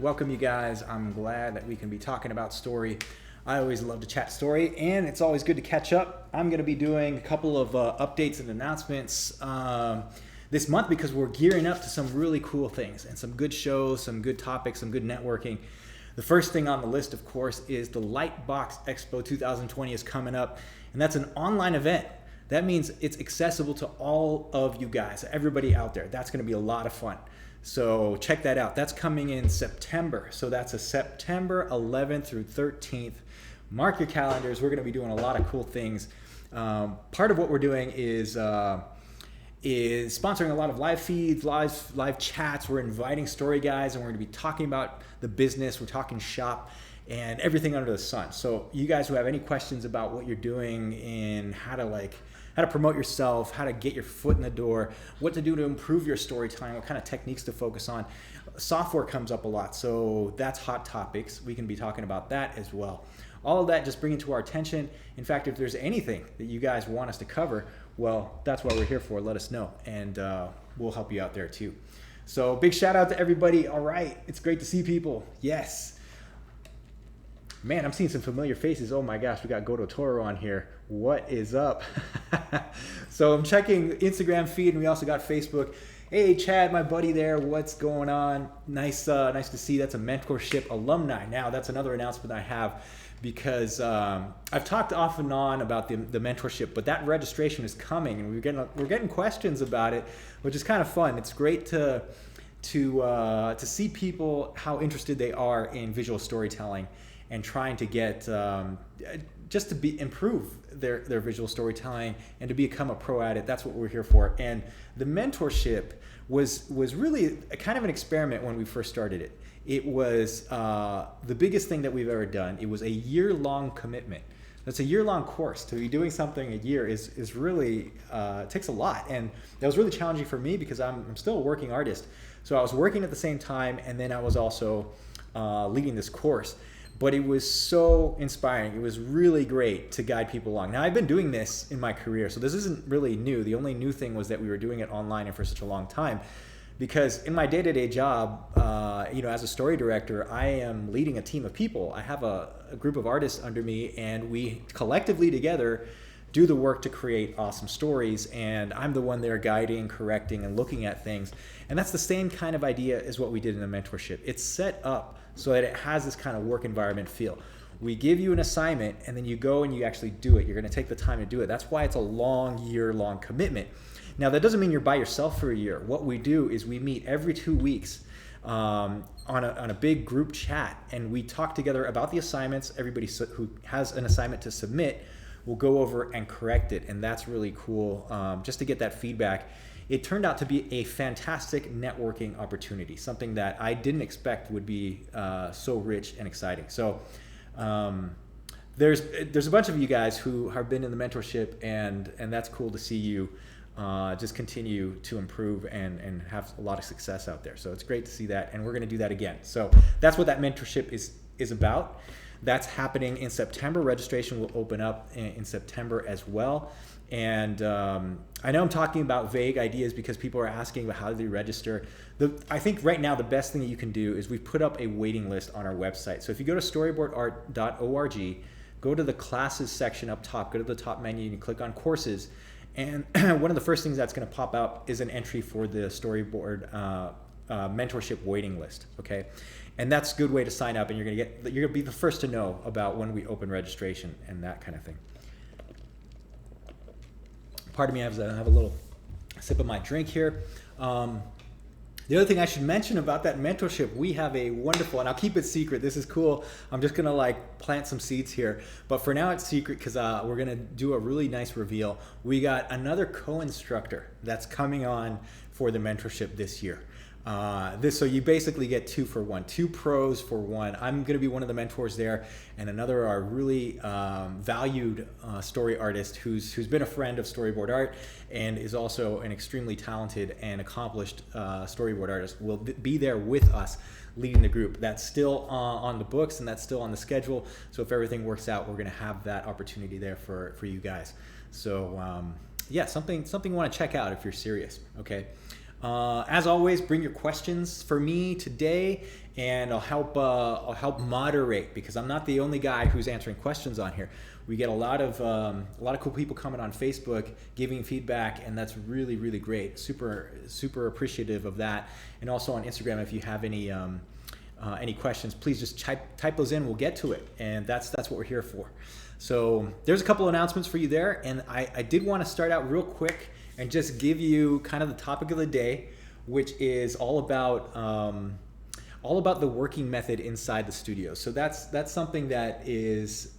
Welcome, you guys. I'm glad that we can be talking about story. I always love to chat story, and it's always good to catch up. I'm going to be doing a couple of updates and announcements this month because we're gearing up to some really cool things and some good shows, some good topics, some good networking. The first thing on the list, of course, is the Lightbox Expo 2020 is coming up, and that's an online event. That means it's accessible to all of you guys, everybody out there. That's going to be a lot of fun. So check that out. That's coming in September. So that's a September 11th through 13th. Mark your calendars. We're going to be doing a lot of cool things. Part of what we're doing is sponsoring a lot of live feeds, live chats. We're inviting story guys, and we're going to be talking about the business. We're talking shop and everything under the sun. So you guys who have any questions about what you're doing and how to promote yourself, how to get your foot in the door, what to do to improve your storytelling, what kind of techniques to focus on. Software comes up a lot, so that's hot topics. We can be talking about that as well. All of that just bring it to our attention. In fact, if there's anything that you guys want us to cover, well, that's what we're here for. Let us know, and we'll help you out there too. So big shout out to everybody. All right, it's great to see people. Yes. Man, I'm seeing some familiar faces. Oh my gosh, we got Goto Toro on here. What is up? So I'm checking Instagram feed, and we also got Facebook. Hey, Chad, my buddy there. What's going on? Nice to see. That's a Mentorship alumni. Now, that's another announcement I have because I've talked off and on about the mentorship, but that registration is coming, and we're getting questions about it, which is kind of fun. It's great to see people how interested they are in visual storytelling and trying to get just to improve their visual storytelling and to become a pro at it. That's what we're here for. And the mentorship was really a kind of an experiment when we first started it. It was the biggest thing that we've ever done. It was a year-long commitment. That's a year-long course. To be doing something a year is really takes a lot, and that was really challenging for me because I'm still a working artist. So I was working at the same time, and then I was also leading this course. But it was so inspiring. It was really great to guide people along. Now, I've been doing this in my career, so this isn't really new. The only new thing was that we were doing it online and for such a long time. Because in my day-to-day job, as a story director, I am leading a team of people. I have a group of artists under me, and we collectively together do the work to create awesome stories, and I'm the one there guiding, correcting, and looking at things. And that's the same kind of idea as what we did in the mentorship. It's set up so that it has this kind of work environment feel. We give you an assignment, and then you go and you actually do it. You're going to take the time to do it. That's why it's a long, year-long commitment. Now, that doesn't mean you're by yourself for a year. What we do is we meet every 2 weeks on a big group chat, and we talk together about the assignments. Everybody who has an assignment to submit will go over and correct it, and that's really cool just to get that feedback. It turned out to be a fantastic networking opportunity, something that I didn't expect would be so rich and exciting. So there's a bunch of you guys who have been in the mentorship, and that's cool to see you just continue to improve and have a lot of success out there. So it's great to see that, and we're going to do that again. So that's what that mentorship is about. That's happening in September. Registration will open up in September as well. And I know I'm talking about vague ideas because people are asking about how do they register. I think right now the best thing that you can do is we've put up a waiting list on our website. So if you go to storyboardart.org, go to the classes section up top, go to the top menu, and you click on courses. And one of the first things that's going to pop up is an entry for the Storyboard mentorship waiting list. Okay, and that's a good way to sign up, and you're going to be the first to know about when we open registration and that kind of thing. Pardon me, I have a little sip of my drink here. The other thing I should mention about that mentorship, we have a wonderful, and I'll keep it secret. This is cool. I'm just gonna plant some seeds here, but for now it's secret because we're gonna do a really nice reveal. We got another co-instructor that's coming on for the mentorship this year. So you basically get 2 for 1, 2 pros for 1. I'm going to be one of the mentors there, and another are really valued story artist who's been a friend of storyboard art and is also an extremely talented and accomplished storyboard artist. Will be there with us leading the group. That's still on the books, and that's still on the schedule. So if everything works out, we're going to have that opportunity there for you guys. So yeah, something you want to check out if you're serious. Okay. As always, bring your questions for me today, and I'll help moderate, because I'm not the only guy who's answering questions on here. We get a lot of cool people coming on Facebook giving feedback, and that's really, really great. Super appreciative of that. And also on Instagram, if you have any questions, please just type those in. We'll get to it, and that's what we're here for. So there's a couple announcements for you there, and I did want to start out real quick and just give you kind of the topic of the day, which is all about the working method inside the studio. So that's something that is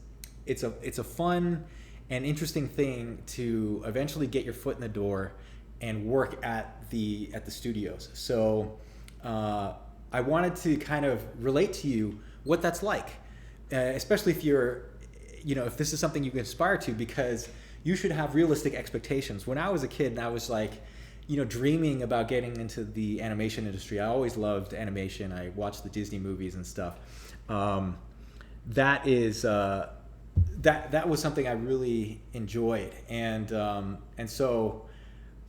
it's a fun and interesting thing to eventually get your foot in the door and work at the studios. So I wanted to kind of relate to you what that's like, especially if if this is something you can aspire to, because you should have realistic expectations. When I was a kid and I was like, dreaming about getting into the animation industry, I always loved animation. I watched the Disney movies and stuff. That was something I really enjoyed, and so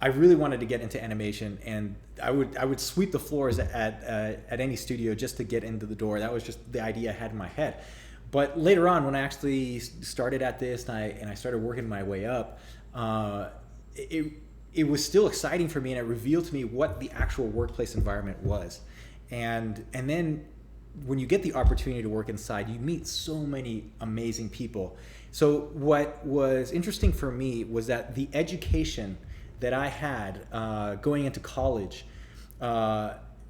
I really wanted to get into animation, and I would sweep the floors at any studio just to get into the door. That was just the idea I had in my head. But later on, when I actually started at this and I started working my way up, it was still exciting for me, and it revealed to me what the actual workplace environment was. And then when you get the opportunity to work inside, you meet so many amazing people. So what was interesting for me was that the education that I had going into college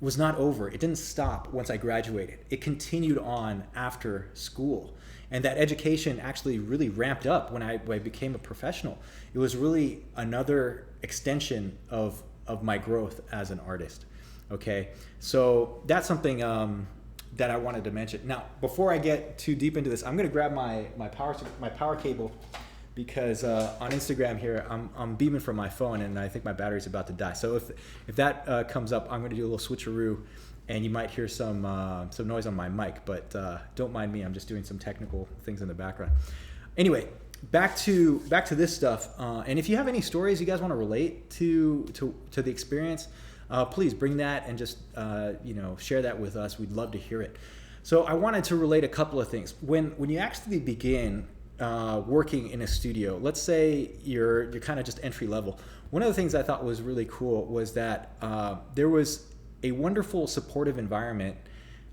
was not over. It didn't stop once I graduated. It continued on after school. And that education actually really ramped up when I became a professional. It was really another extension of my growth as an artist. Okay, so that's something that I wanted to mention. Now, before I get too deep into this, I'm going to grab my power cable, because on Instagram here, I'm beaming from my phone, and I think my battery's about to die. So if that comes up, I'm going to do a little switcheroo, and you might hear some noise on my mic, but don't mind me. I'm just doing some technical things in the background. Anyway, back to this stuff. And if you have any stories you guys want to relate to the experience, please bring that and just share that with us. We'd love to hear it. So I wanted to relate a couple of things. When you actually begin working in a studio, let's say you're kind of just entry level. One of the things I thought was really cool was that there was a wonderful supportive environment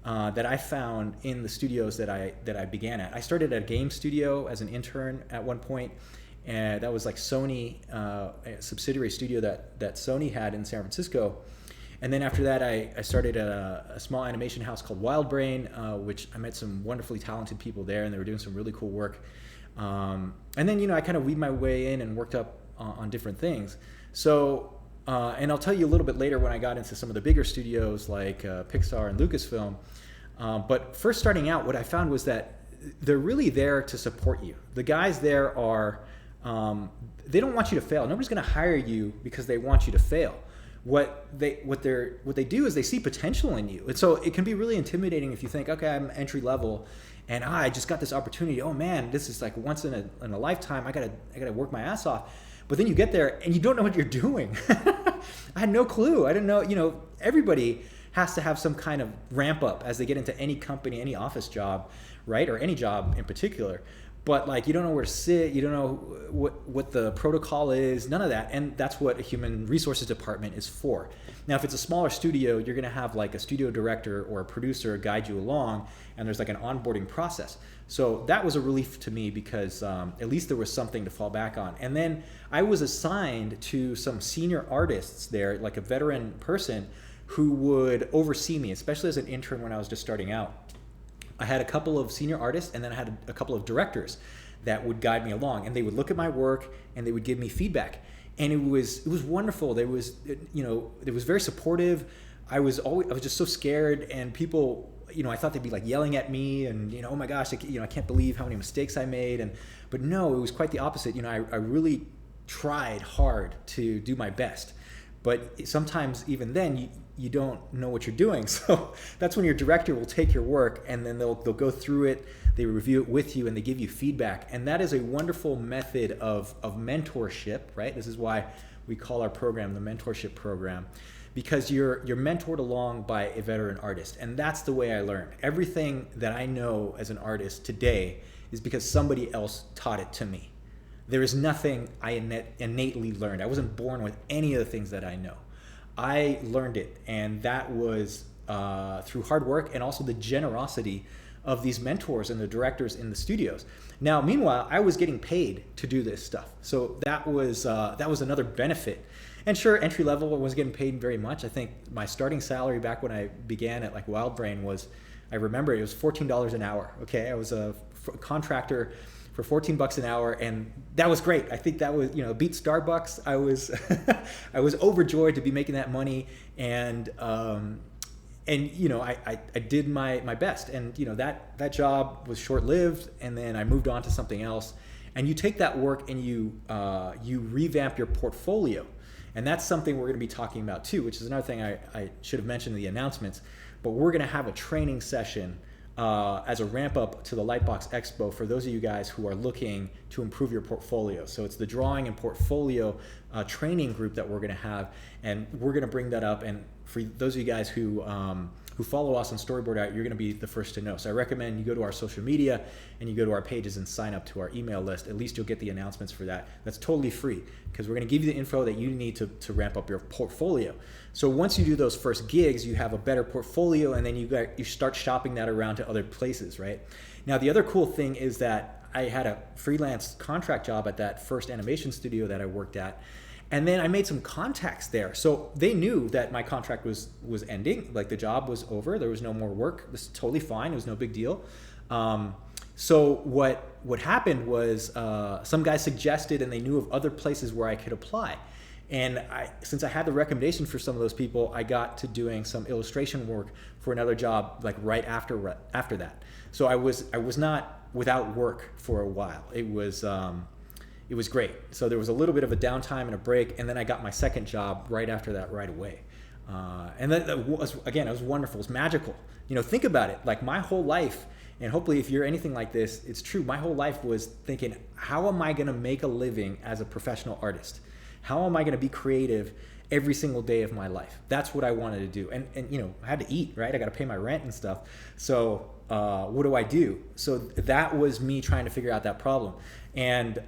that I found in the studios that I began at. I started at a game studio as an intern at one point, and that was like Sony, a subsidiary studio that Sony had in San Francisco. And then after that, I started at a small animation house called Wild Brain, which I met some wonderfully talented people there, and they were doing some really cool work. And then, I kind of weaved my way in and worked up on different things. So, and I'll tell you a little bit later when I got into some of the bigger studios like Pixar and Lucasfilm. But first starting out, what I found was that they're really there to support you. The guys there are, they don't want you to fail. Nobody's going to hire you because they want you to fail. What they do is they see potential in you. And so it can be really intimidating if you think, okay, I'm entry level and I just got this opportunity. Oh man, this is like once in a lifetime. I gotta work my ass off. But then you get there and you don't know what you're doing. I had no clue. I didn't know, everybody has to have some kind of ramp up as they get into any company, any office job, right? Or any job in particular. But like, you don't know where to sit, you don't know what the protocol is, none of that. And that's what a human resources department is for. Now, if it's a smaller studio, you're gonna have like a studio director or a producer guide you along, and there's like an onboarding process. So that was a relief to me because at least there was something to fall back on. And then I was assigned to some senior artists there, like a veteran person who would oversee me, especially as an intern when I was just starting out. I had a couple of senior artists, and then I had a couple of directors that would guide me along, and they would look at my work and they would give me feedback. And it was wonderful. It was very supportive. I was just so scared, and people, I thought they'd be like yelling at me and, oh my gosh, I can't believe how many mistakes I made. But no, it was quite the opposite. I really tried hard to do my best. But sometimes even then you don't know what you're doing. So that's when your director will take your work and then they'll go through it, they review it with you, and they give you feedback. And that is a wonderful method of mentorship, right? This is why we call our program the Mentorship program, because you're mentored along by a veteran artist. And that's the way I learned. Everything that I know as an artist today is because somebody else taught it to me. There is nothing I innately learned. I wasn't born with any of the things that I know. I learned it, and that was through hard work and also the generosity of these mentors and the directors in the studios. Now, meanwhile, I was getting paid to do this stuff, so that was another benefit. And sure, entry level, I wasn't getting paid very much. I think my starting salary back when I began at like WildBrain was, I remember it was $14 an hour. Okay, I was a contractor for $14 an hour, and that was great. I think that was, beat Starbucks. I was I was overjoyed to be making that money, and I did my best, and that job was short-lived, and then I moved on to something else. And you take that work and you revamp your portfolio, and that's something we're going to be talking about too, which is another thing I should have mentioned in the announcements. But we're going to have a training session as a ramp up to the Lightbox Expo for those of you guys who are looking to improve your portfolio. So it's the drawing and portfolio training group that we're going to have, and we're going to bring that up. And for those of you guys who follow us on Storyboard Out, you're going to be the first to know. So I recommend you go to our social media and you go to our pages and sign up to our email list. At least you'll get the announcements for that. That's totally free, because we're going to give you the info that you need to ramp up your portfolio. So once you do those first gigs, you have a better portfolio, and then you start shopping that around to other places, right? Now, the other cool thing is that I had a freelance contract job at that first animation studio that I worked at. And then I made some contacts there. So they knew that my contract was ending, like the job was over, there was no more work. This is totally fine, it was no big deal. So what happened was some guy suggested, and they knew of other places where I could apply. And since I had the recommendation for some of those people, I got to doing some illustration work for another job like right after that. So I was not without work for a while. It was great. So there was a little bit of a downtime and a break, and then I got my second job right after that right away. And that was, again, it was wonderful. It was magical. Think about it. Like my whole life, and hopefully if you're anything like this, it's true. My whole life was thinking, how am I going to make a living as a professional artist? How am I going to be creative every single day of my life? That's what I wanted to do. And I had to eat, right? I got to pay my rent and stuff. So what do I do? So that was me trying to figure out that problem. And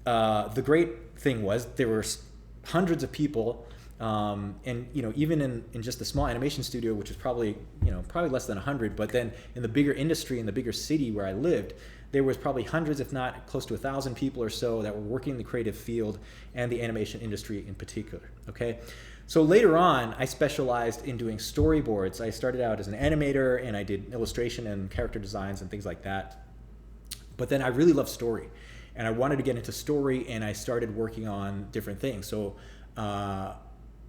the great thing was there were hundreds of people, and even in just the small animation studio, which was probably less than 100, but then in the bigger industry, in the bigger city where I lived, there was probably hundreds, if not close to 1,000 people or so that were working in the creative field and the animation industry in particular. Okay, so later on, I specialized in doing storyboards. I started out as an animator, and I did illustration and character designs and things like that. But then I really loved story, and I wanted to get into story, and I started working on different things. So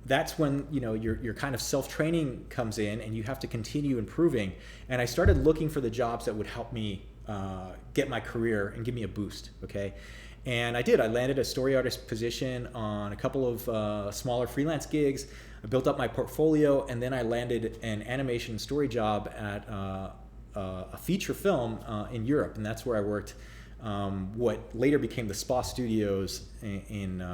that's when your kind of self-training comes in, and you have to continue improving. And I started looking for the jobs that would help me get my career and give me a boost. Okay, and I did. I landed a story artist position on a couple of smaller freelance gigs. I built up my portfolio, and then I landed an animation story job at a feature film in Europe, and that's where I worked. What later became the Spa Studios in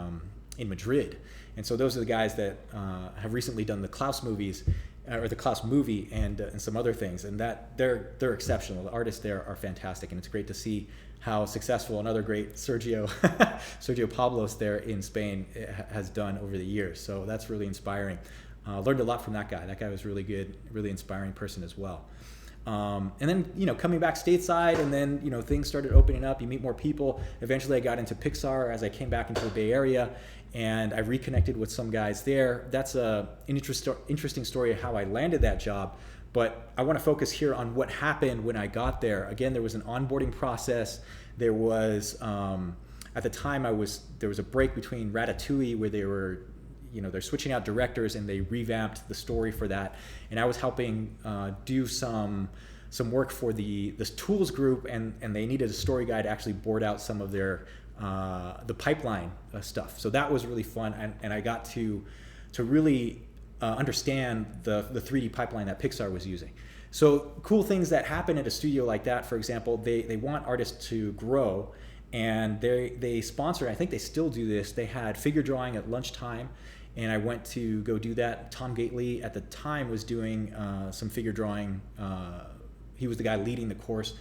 Madrid. And so those are the guys that have recently done the Klaus movies, or the Klaus movie, and some other things. And that they're exceptional. The artists there are fantastic, and it's great to see how successful another great Sergio Pablos there in Spain has done over the years. So that's really inspiring. Learned a lot from that guy. That guy was really good, really inspiring person as well. And then, coming back stateside, and then, things started opening up. You meet more people. Eventually I got into Pixar as I came back into the Bay Area, and I reconnected with some guys there. That's an interesting story of how I landed that job. But I want to focus here on what happened when I got there. Again, there was an onboarding process. There was, at the time, there was a break between Ratatouille, where they were, they're switching out directors, and they revamped the story for that. And I was helping do some work for the tools group, and they needed a story guy to actually board out some of their the pipeline stuff. So that was really fun, and I got to really understand the 3D pipeline that Pixar was using. So cool things that happen at a studio like that, for example, they want artists to grow, and they sponsor, I think they still do this, they had figure drawing at lunchtime, and I went to go do that. Tom Gately at the time was doing some figure drawing. He was the guy leading the course,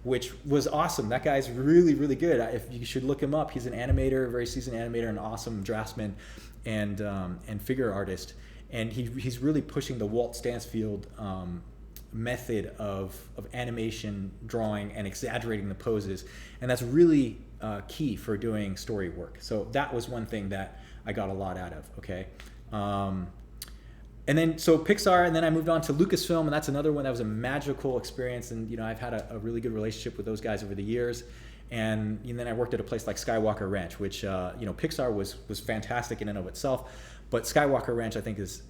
which was awesome. That guy's really, really good. If you should look him up, he's an animator, a very seasoned animator, an awesome draftsman and figure artist. And he's really pushing the Walt Stansfield method of animation, drawing, and exaggerating the poses. And that's really key for doing story work. So that was one thing that I got a lot out of, okay? And then, so Pixar, and then I moved on to Lucasfilm, and that's another one that was a magical experience. And, you know, I've had a really good relationship with those guys over the years. And then I worked at a place like Skywalker Ranch, which, you know, Pixar was fantastic in and of itself. But Skywalker Ranch, I think, is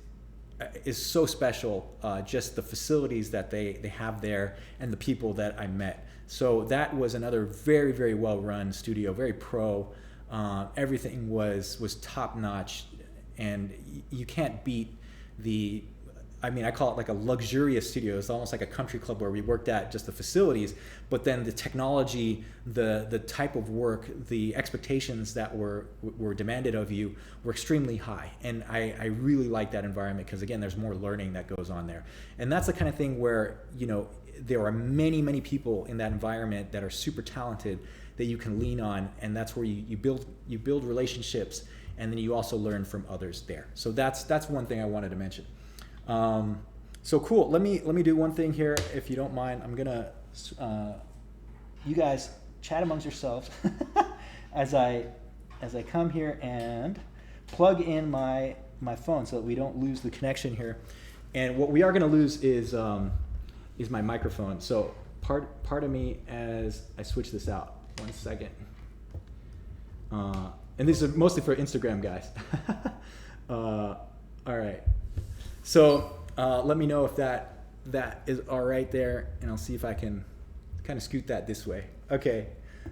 so special, just the facilities that they have there and the people that I met. So that was another very, very well-run studio, very pro. Everything was top-notch, and you can't beat I call it like a luxurious studio. It's almost like a country club where we worked at, just the facilities, but then the technology, the type of work, the expectations that were demanded of you were extremely high. And I really like that environment because, again, there's more learning that goes on there. And that's the kind of thing where, you know, there are many, many people in that environment that are super talented that you can lean on, and that's where you build relationships, and then you also learn from others there. So that's one thing I wanted to mention. So cool. Let me do one thing here, if you don't mind. I'm gonna you guys chat amongst yourselves as I come here and plug in my phone so that we don't lose the connection here. And what we are gonna lose is my microphone. So pardon me as I switch this out. 1 second. And these are mostly for Instagram guys. All right. So let me know if that is all right there, and I'll see if I can kind of scoot that this way. Okay.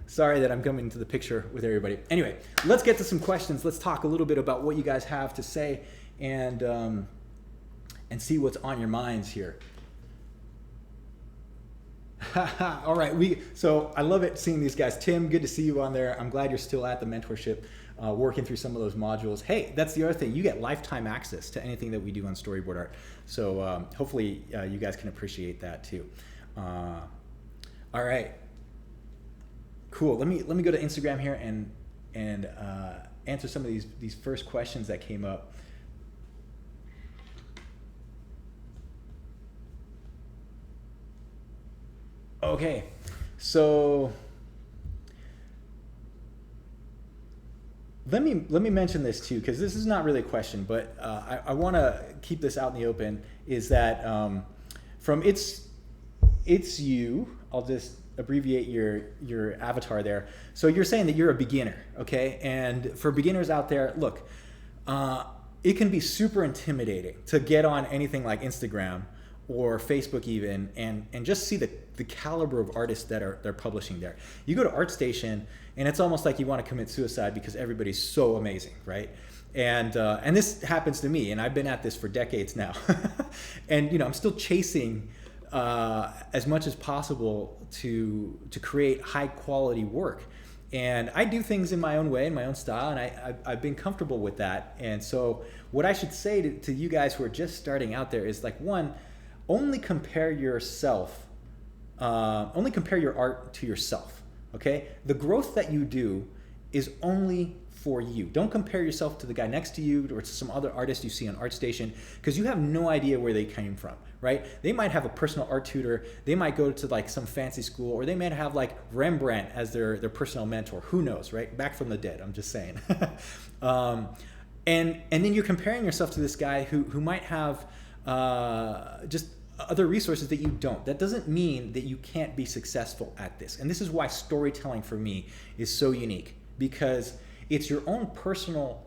Sorry that I'm coming into the picture with everybody. Anyway, let's get to some questions. Let's talk a little bit about what you guys have to say, and see what's on your minds here. All right, so I love it seeing these guys. Tim, good to see you on there. I'm glad you're still at the mentorship, working through some of those modules. Hey, that's the other thing. You get lifetime access to anything that we do on storyboard art. So hopefully you guys can appreciate that too. All right, cool. Let me go to Instagram here and answer some of these first questions that came up. Okay, so let me mention this too, because this is not really a question, but I want to keep this out in the open. Is that from it's you? I'll just abbreviate your avatar there. So you're saying that you're a beginner, okay? And for beginners out there, look, it can be super intimidating to get on anything like Instagram or Facebook even, and just see the caliber of artists that they're publishing there. You go to ArtStation, and it's almost like you want to commit suicide because everybody's so amazing, right? And this happens to me, and I've been at this for decades now. And you know, I'm still chasing as much as possible to create high quality work. And I do things in my own way, in my own style, and I've been comfortable with that. And so what I should say to you guys who are just starting out there is, like, one, only compare yourself, only compare your art to yourself, okay? The growth that you do is only for you. Don't compare yourself to the guy next to you or to some other artist you see on ArtStation, because you have no idea where they came from, right? They might have a personal art tutor, they might go to like some fancy school, or they might have like Rembrandt as their personal mentor. Who knows, right? Back from the dead, I'm just saying. And then you're comparing yourself to this guy who might have just other resources that you don't. That doesn't mean that you can't be successful at this. And this is why storytelling for me is so unique, because it's your own personal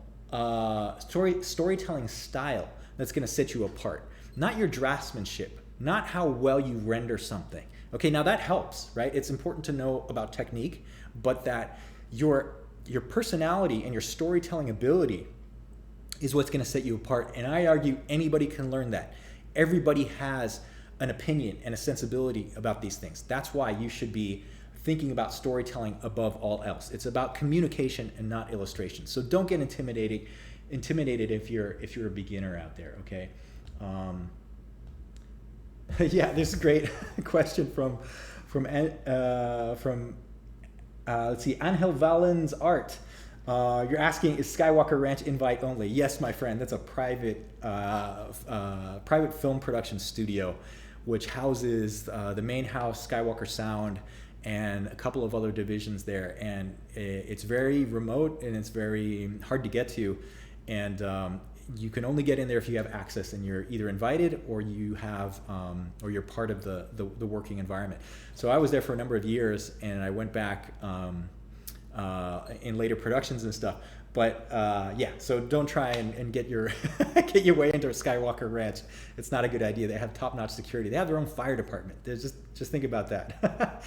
storytelling style that's going to set you apart, not your draftsmanship, not how well you render something. Okay, now that helps, right? It's important to know about technique, but that your personality and your storytelling ability is what's going to set you apart. And I argue anybody can learn that. Everybody has an opinion and a sensibility about these things. That's why you should be thinking about storytelling above all else. It's about communication and not illustration. So don't get intimidated. intimidated if you're a beginner out there. Okay. Yeah, there's a great question from let's see, Angel Valens Art. You're asking, is Skywalker Ranch invite only? Yes, my friend. That's a private film production studio, which houses the main house, Skywalker Sound, and a couple of other divisions there. And it's very remote and it's very hard to get to. And you can only get in there if you have access and you're either invited or you have or you're part of the working environment. So I was there for a number of years, and I went back in later productions and stuff. But yeah, so don't try and get your get your way into a Skywalker Ranch. It's not a good idea. They have top-notch security. They have their own fire department. There's just think about that.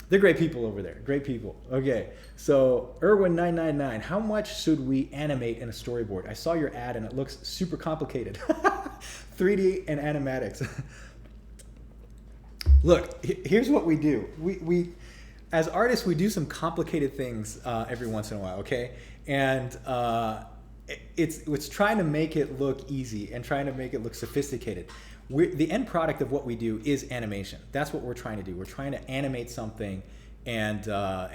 They're great people over there. Great people. Okay, so Irwin999, how much should we animate in a storyboard? I saw your ad and it looks super complicated. 3D and animatics. Look, here's what we do. We as artists, we do some complicated things every once in a while, okay? And it's trying to make it look easy and trying to make it look sophisticated. The end product of what we do is animation. That's what we're trying to do. We're trying to animate something and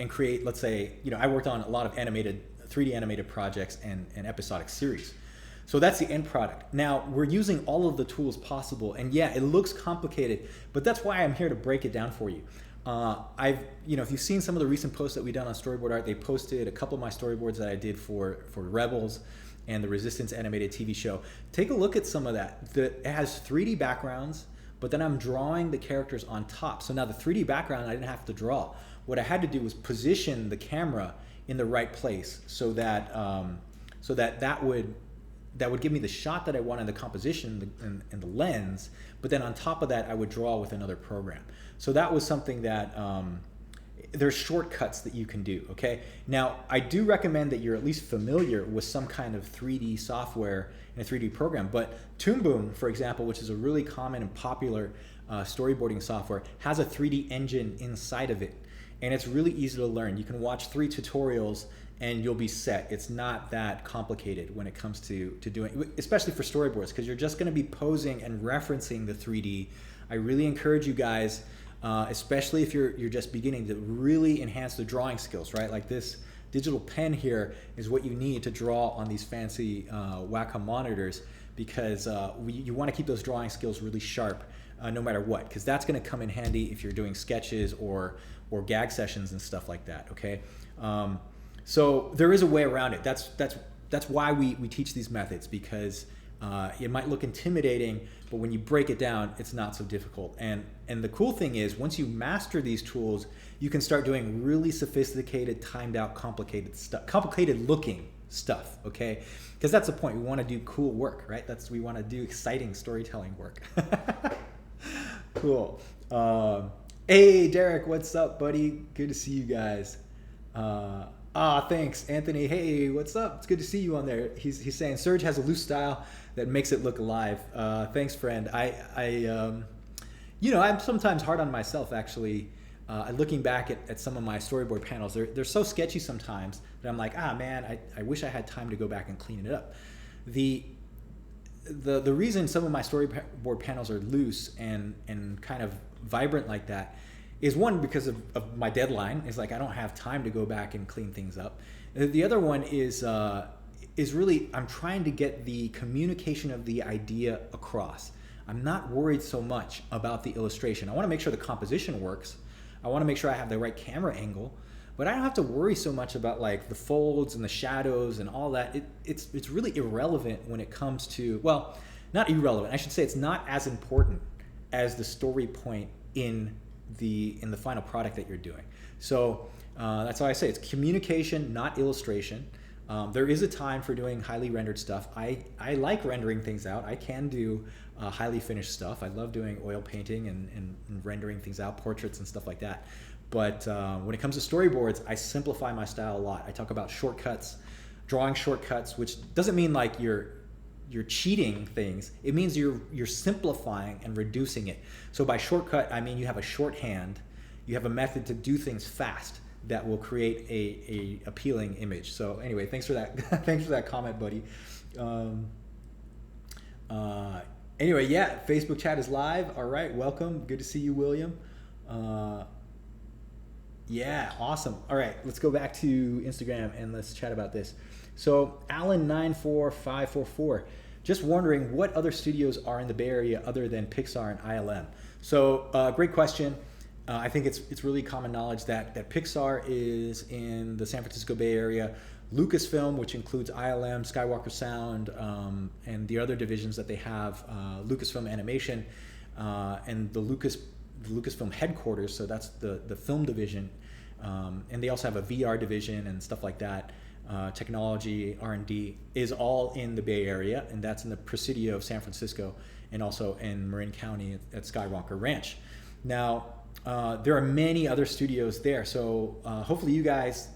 create, let's say, I worked on a lot of 3D animated projects and episodic series. So that's the end product. Now, we're using all of the tools possible, and yeah, it looks complicated, but that's why I'm here to break it down for you. If you've seen some of the recent posts that we've done on Storyboard Art, they posted a couple of my storyboards that I did for Rebels and the Resistance animated TV show. Take a look at some of that. It has 3D backgrounds, but then I'm drawing the characters on top. So now the 3D background I didn't have to draw. What I had to do was position the camera in the right place so that that would give me the shot that I wanted, the composition and the lens, but then on top of that, I would draw with another program. So that was something that there's shortcuts that you can do, okay? Now, I do recommend that you're at least familiar with some kind of 3D software and a 3D program, but Toon Boom, for example, which is a really common and popular storyboarding software, has a 3D engine inside of it, and it's really easy to learn. You can watch 3 tutorials and you'll be set. It's not that complicated when it comes to doing, especially for storyboards, because you're just gonna be posing and referencing the 3D. I really encourage you guys, especially if you're just beginning, to really enhance the drawing skills, right? Like this digital pen here is what you need to draw on these fancy Wacom monitors, because you want to keep those drawing skills really sharp no matter what, because that's going to come in handy if you're doing sketches or gag sessions and stuff like that, okay? So there is a way around it. That's why we teach these methods, because it might look intimidating, but when you break it down, it's not so difficult. And the cool thing is, once you master these tools, you can start doing really sophisticated, timed out, complicated looking stuff, okay? Because that's the point. We want to do cool work, right? We want to do exciting storytelling work. Cool. Hey, Derek, what's up, buddy? Good to see you guys. Thanks, Anthony. Hey, what's up? It's good to see you on there. He's saying Serge has a loose style that makes it look alive. Thanks, friend. I'm sometimes hard on myself, actually. Looking back at some of my storyboard panels, they're so sketchy sometimes that I'm like, man, I wish I had time to go back and clean it up. The reason some of my storyboard panels are loose and kind of vibrant like that is, one, because of my deadline. It's like I don't have time to go back and clean things up. The other one is really, I'm trying to get the communication of the idea across. I'm not worried so much about the illustration. I want to make sure the composition works. I want to make sure I have the right camera angle, but I don't have to worry so much about like the folds and the shadows and all that. It's really irrelevant when it comes to, well, not irrelevant. I should say it's not as important as the story point in the final product that you're doing. So that's why I say it's communication, not illustration. There is a time for doing highly rendered stuff. I like rendering things out. I can do highly finished stuff. I love doing oil painting and rendering things out, portraits and stuff like that. But when it comes to storyboards, I simplify my style a lot. I talk about shortcuts, drawing shortcuts, which doesn't mean like you're cheating things. It means you're simplifying and reducing it. So by shortcut, I mean you have a shorthand, you have a method to do things fast. that will create a appealing image. So anyway, thanks for that. Thanks for that comment, buddy. Anyway, yeah, Facebook chat is live. All right, welcome. Good to see you, William. Yeah, awesome. All right, let's go back to Instagram and let's chat about this. So Alan94544, just wondering what other studios are in the Bay Area other than Pixar and ILM. So great question. I think it's really common knowledge that Pixar is in the San Francisco Bay Area. Lucasfilm, which includes ILM, Skywalker Sound, and the other divisions that they have, Lucasfilm Animation, and the Lucasfilm headquarters, so that's the film division, and they also have a VR division and stuff like that. Technology, R&D is all in the Bay Area, and that's in the Presidio of San Francisco, and also in Marin County at Skywalker Ranch. Now, there are many other studios there, so hopefully you guys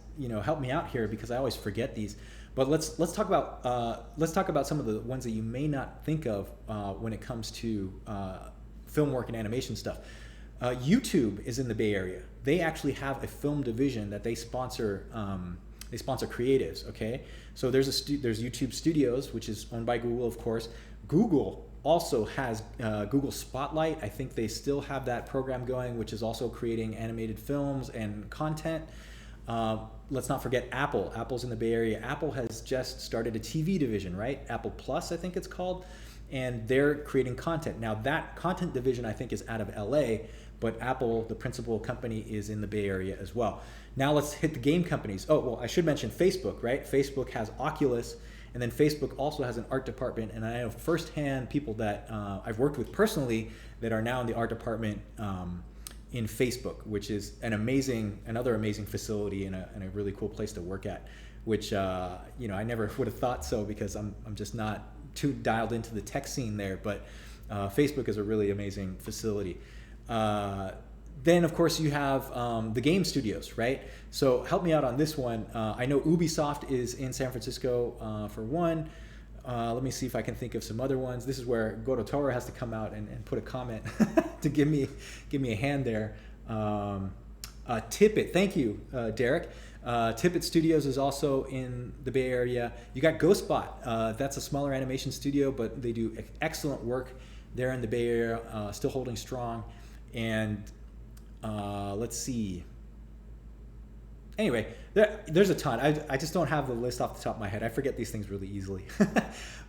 help me out here, because I always forget these. But let's talk about some of the ones that you may not think of when it comes to film work and animation stuff. YouTube is in the Bay Area. They actually have a film division that they sponsor. They sponsor creatives. Okay, so there's YouTube Studios, which is owned by Google, of course. Google also has Google Spotlight. I think they still have that program going, which is also creating animated films and content. Let's not forget Apple. Apple's in the Bay Area. Apple has just started a TV division, right? Apple Plus, I think it's called. And they're creating content. Now that content division, I think, is out of LA, but Apple, the principal company, is in the Bay Area as well. Now let's hit the game companies. Oh, well, I should mention Facebook, right? Facebook has Oculus, and then Facebook also has an art department. And I know firsthand people that I've worked with personally that are now in the art department in Facebook, which is another amazing facility and a really cool place to work at, which I never would have thought so, because I'm just not too dialed into the tech scene there, but Facebook is a really amazing facility. Then of course you have the game studios, right? So help me out on this one. I know Ubisoft is in San Francisco for one. Let me see if I can think of some other ones. This is where Gorotoro has to come out and put a comment to give me a hand there. Tippett, thank you, Derek. Tippett Studios is also in the Bay Area. You got GhostBot. That's a smaller animation studio, but they do excellent work there in the Bay Area, still holding strong. And let's see. Anyway, there's a ton. I just don't have the list off the top of my head. I forget these things really easily.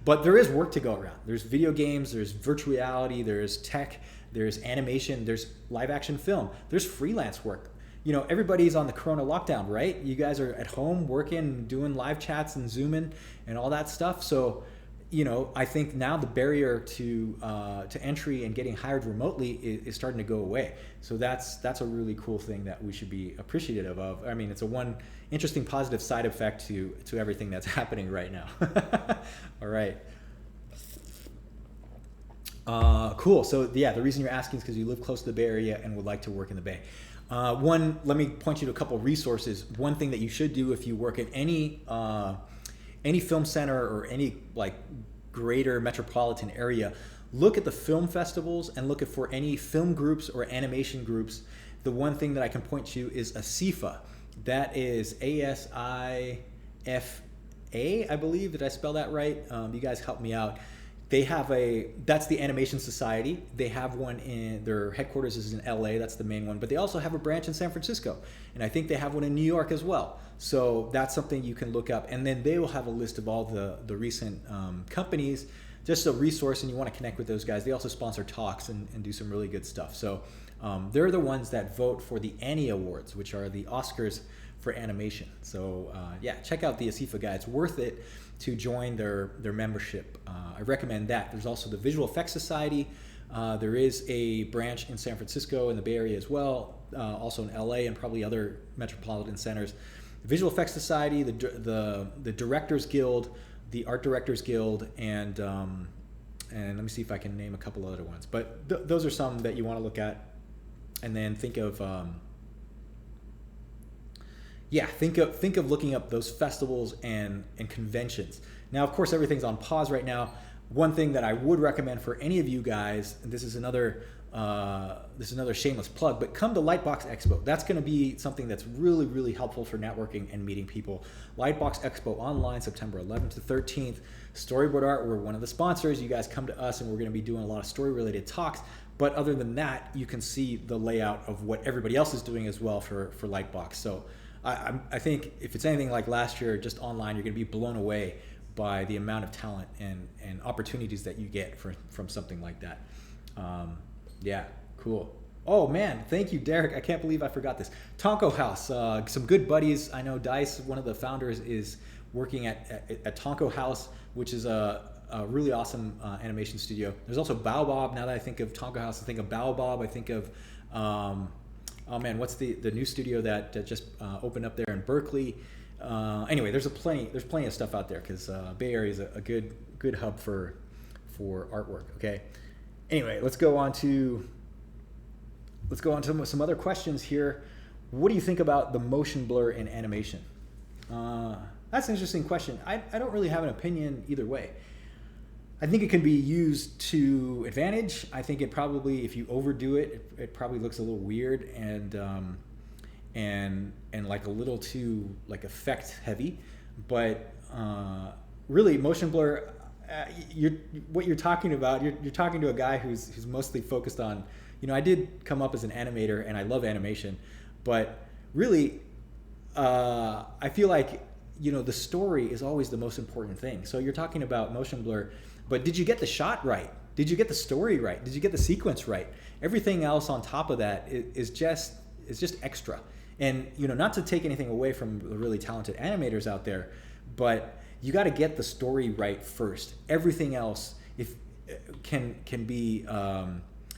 But there is work to go around. There's video games, there's virtual reality, there's tech, there's animation, there's live action film, there's freelance work. Everybody's on the Corona lockdown, right? You guys are at home working, doing live chats and Zooming and all that stuff. So, I think now the barrier to entry and getting hired remotely is starting to go away. So that's a really cool thing that we should be appreciative of. I mean, it's a one interesting positive side effect to everything that's happening right now. All right. Cool. So yeah, the reason you're asking is because you live close to the Bay Area and would like to work in the Bay. Let me point you to a couple resources. One thing that you should do if you work at any film center or any greater metropolitan area, look at the film festivals and look for any film groups or animation groups. The one thing that I can point to is ASIFA. That is ASIFA, I believe. Did I spell that right? You guys help me out. They have that's the Animation Society. They have one their headquarters is in LA, that's the main one, but they also have a branch in San Francisco. And I think they have one in New York as well. So that's something you can look up. And then they will have a list of all the recent companies, just a resource, and you want to connect with those guys. They also sponsor talks and do some really good stuff. So they're the ones that vote for the Annie Awards, which are the Oscars for animation. So yeah, check out the ASIFA guy. It's worth it to join their membership. I recommend that. There's also the Visual Effects Society. There is a branch in San Francisco in the Bay Area as well, also in LA and probably other metropolitan centers. The Visual Effects Society, the Directors Guild, the Art Directors Guild, and let me see if I can name a couple other ones. But those are some that you want to look at, and then think of looking up those festivals and conventions. Now, of course, everything's on pause right now. One thing that I would recommend for any of you guys, and this is another this is another shameless plug, but come to Lightbox Expo. That's going to be something that's really, really helpful for networking and meeting people. Lightbox Expo online, September 11th to 13th. Storyboard Art, we're one of the sponsors. You guys come to us and we're going to be doing a lot of story-related talks. But other than that, you can see the layout of what everybody else is doing as well for Lightbox. So I think if it's anything like last year, just online, you're going to be blown away by the amount of talent and opportunities that you get from something like that. Yeah, cool. Oh man, thank you, Derek. I can't believe I forgot this. Tonko House, some good buddies. I know Dice, one of the founders, is working at Tonko House, which is a really awesome animation studio. There's also Baobab. Now that I think of Tonko House, I think of Baobab. I think of, oh man, what's the new studio that just opened up there in Berkeley? Anyway, there's plenty of stuff out there because Bay Area is a good hub for artwork. Okay. Anyway, let's go on to some other questions here. What do you think about the motion blur in animation? That's an interesting question. I don't really have an opinion either way. I think it can be used to advantage. I think it probably, if you overdo it, it probably looks a little weird and like a little too like effect heavy. But really, motion blur. What you're talking about, you're talking to a guy who's mostly focused on, I did come up as an animator and I love animation, but really, I feel like, the story is always the most important thing. So you're talking about motion blur, but did you get the shot right? Did you get the story right? Did you get the sequence right? Everything else on top of that is just extra. And, not to take anything away from the really talented animators out there, but you got to get the story right first. Everything else can be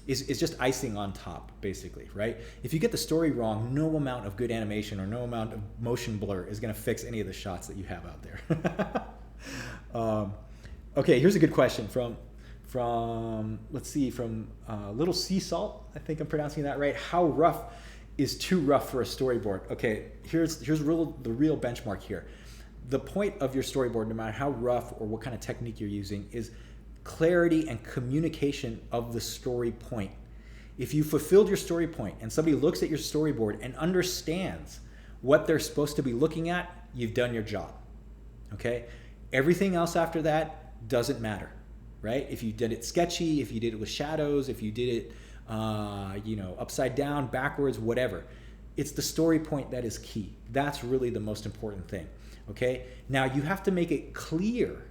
is just icing on top, basically, right? If you get the story wrong, no amount of good animation or no amount of motion blur is going to fix any of the shots that you have out there. Okay, here's a good question from Little Sea Salt. I think I'm pronouncing that right. How rough is too rough for a storyboard? Okay, here's the real benchmark here. The point of your storyboard, no matter how rough or what kind of technique you're using, is clarity and communication of the story point. If you fulfilled your story point and somebody looks at your storyboard and understands what they're supposed to be looking at, you've done your job. Okay? Everything else after that doesn't matter, right? If you did it sketchy, if you did it with shadows, if you did it upside down, backwards, whatever. It's the story point that is key. That's really the most important thing. Okay, now you have to make it clear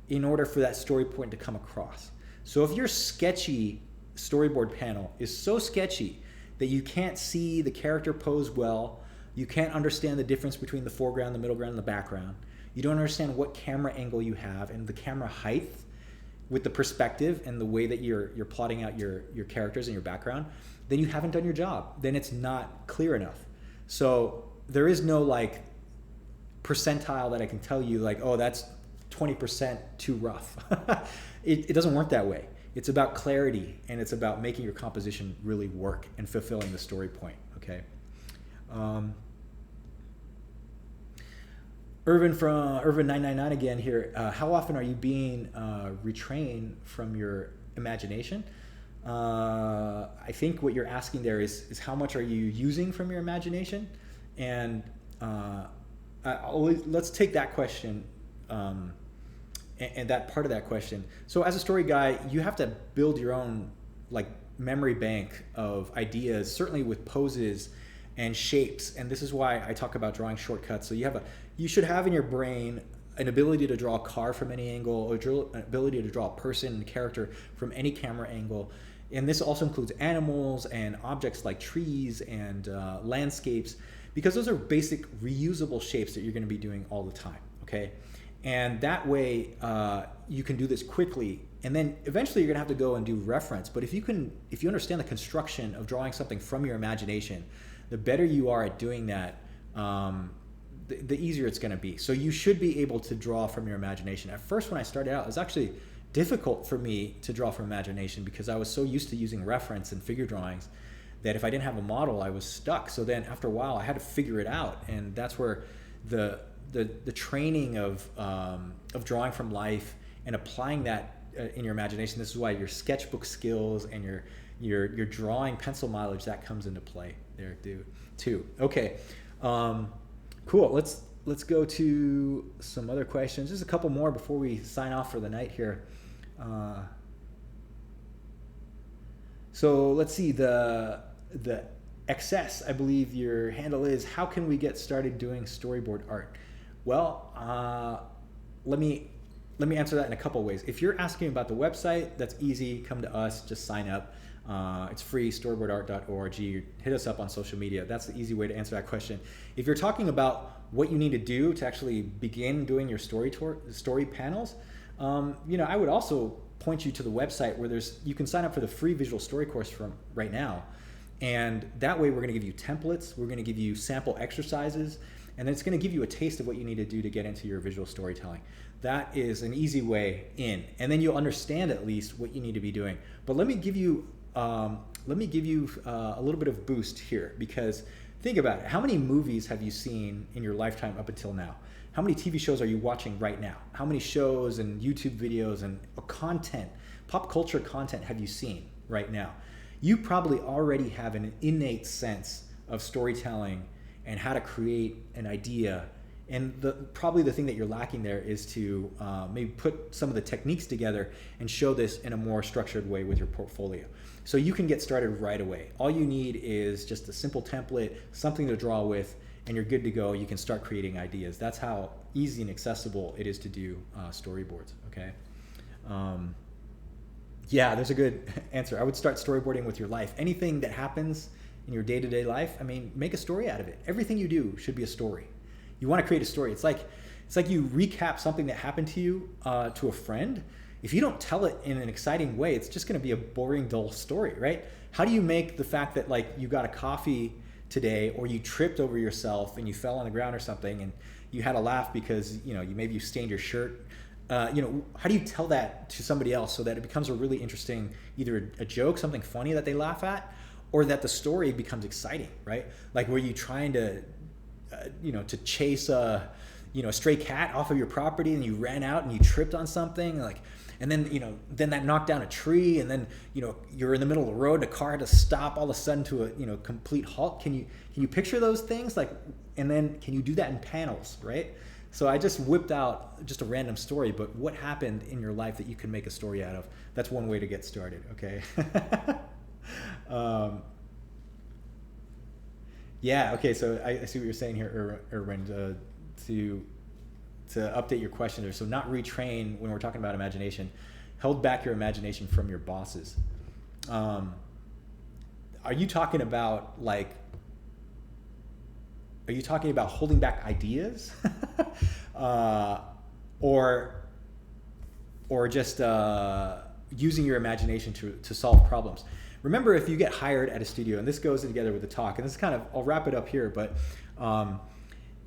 in order for that story point to come across. So if your sketchy storyboard panel is so sketchy that you can't see the character pose well, you can't understand the difference between the foreground, the middle ground, and the background, you don't understand what camera angle you have and the camera height with the perspective and the way that you're plotting out your characters and your background, then you haven't done your job. Then it's not clear enough. So there is no like percentile that I can tell you like, oh, that's 20% too rough. It doesn't work that way. It's about clarity and it's about making your composition really work and fulfilling the story point. Okay. Irvin from Irvin999 again here. How often are you being retrained from your imagination? I think what you're asking there is how much are you using from your imagination? And let's take that question and that part of that question. So as a story guy, you have to build your own like memory bank of ideas, certainly with poses and shapes. And this is why I talk about drawing shortcuts. So you should have in your brain an ability to draw a car from any angle, or an ability to draw a person and character from any camera angle. And this also includes animals and objects like trees and landscapes, because those are basic reusable shapes that you're going to be doing all the time, okay? And that way you can do this quickly, and then eventually you're going to have to go and do reference. But if you understand the construction of drawing something from your imagination, the better you are at doing that, the easier it's going to be. So you should be able to draw from your imagination. At first, when I started out, it was actually difficult for me to draw from imagination because I was so used to using reference and figure drawings that if I didn't have a model, I was stuck. So then after a while, I had to figure it out. And that's where the training of drawing from life and applying that in your imagination, this is why your sketchbook skills and your drawing pencil mileage, that comes into play there too. Okay, cool. Let's go to some other questions. Just a couple more before we sign off for the night here. So let's see, the XS, I believe your handle is, how can we get started doing storyboard art? Well, let me answer that in a couple ways. If you're asking about the website, that's easy. Come to us, just sign up. It's free, storyboardart.org. Hit us up on social media. That's the easy way to answer that question. If you're talking about what you need to do to actually begin doing your story panels, I would also point you to the website where you can sign up for the free visual story course from right now. And that way we're going to give you templates, we're going to give you sample exercises, and then it's going to give you a taste of what you need to do to get into your visual storytelling. That is an easy way in, and then you'll understand at least what you need to be doing. But let me give you a little bit of boost here, because think about it. How many movies have you seen in your lifetime up until now? How many TV shows are you watching right now? How many shows and YouTube videos and content, pop culture content, have you seen right now? You probably already have an innate sense of storytelling and how to create an idea. And probably the thing that you're lacking there is to maybe put some of the techniques together and show this in a more structured way with your portfolio. So you can get started right away. All you need is just a simple template, something to draw with, and you're good to go. You can start creating ideas. That's how easy and accessible it is to do storyboards, okay? Yeah, there's a good answer. I would start storyboarding with your life. Anything that happens in your day-to-day life, make a story out of it. Everything you do should be a story. You want to create a story. It's like you recap something that happened to you to a friend. If you don't tell it in an exciting way, it's just going to be a boring, dull story, right? How do you make the fact that you got a coffee today, or you tripped over yourself and you fell on the ground or something, and you had a laugh because maybe you stained your shirt? How do you tell that to somebody else so that it becomes a really interesting, either a joke, something funny that they laugh at, or that the story becomes exciting, right? Like, were you trying to to chase a stray cat off of your property, and you ran out and you tripped on something, and then then that knocked down a tree, and then you're in the middle of the road and a car had to stop all of a sudden to a complete halt. Can you picture those things, and then can you do that in panels, right? So I just whipped out just a random story, but what happened in your life that you can make a story out of? That's one way to get started, okay? Yeah, okay, so I see what you're saying here, Erwin, to update your question there. So not retrain when we're talking about imagination. Hold back your imagination from your bosses. Are you talking about holding back ideas? or just using your imagination to solve problems? Remember, if you get hired at a studio, and this goes together with the talk, and this is I'll wrap it up here, but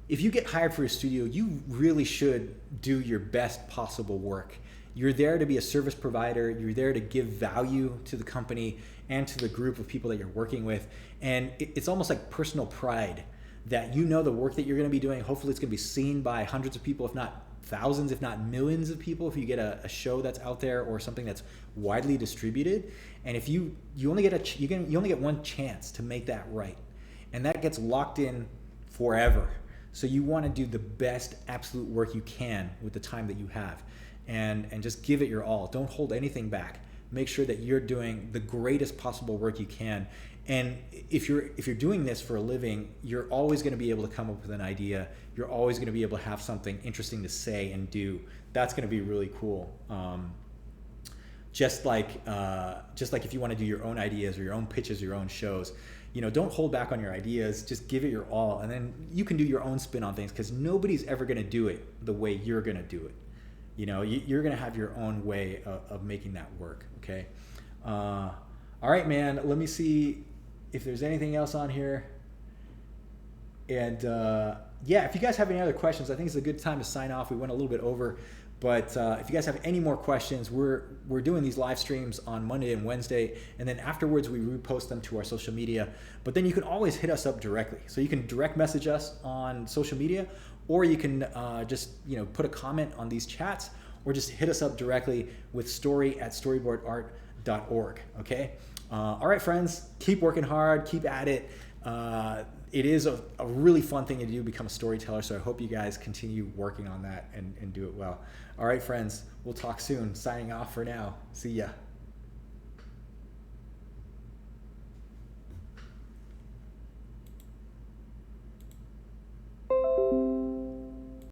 if you get hired for a studio, you really should do your best possible work. You're there to be a service provider. You're there to give value to the company and to the group of people that you're working with. And it's almost like personal pride that the work that you're going to be doing, hopefully it's going to be seen by hundreds of people, if not thousands, if not millions of people, if you get a show that's out there or something that's widely distributed. And if you only get one chance to make that right, and that gets locked in forever. So you want to do the best absolute work you can with the time that you have, and just give it your all. Don't hold anything back. Make sure that you're doing the greatest possible work you can. And if you're doing this for a living, you're always going to be able to come up with an idea. You're always going to be able to have something interesting to say and do. That's going to be really cool. Just like if you want to do your own ideas or your own pitches, your own shows, don't hold back on your ideas. Just give it your all, and then you can do your own spin on things, because nobody's ever going to do it the way you're going to do it. You're going to have your own way of making that work. Okay. All right, man. Let me see if there's anything else on here. And if you guys have any other questions, I think it's a good time to sign off. We went a little bit over, but if you guys have any more questions, we're doing these live streams on Monday and Wednesday, and then afterwards we repost them to our social media. But then you can always hit us up directly. So you can direct message us on social media, or you can just put a comment on these chats, or just hit us up directly with story@storyboardart.org. Okay. All right, friends, keep working hard, keep at it. It is a really fun thing to do, become a storyteller. So I hope you guys continue working on that and do it well. All right, friends, we'll talk soon. Signing off for now. See ya.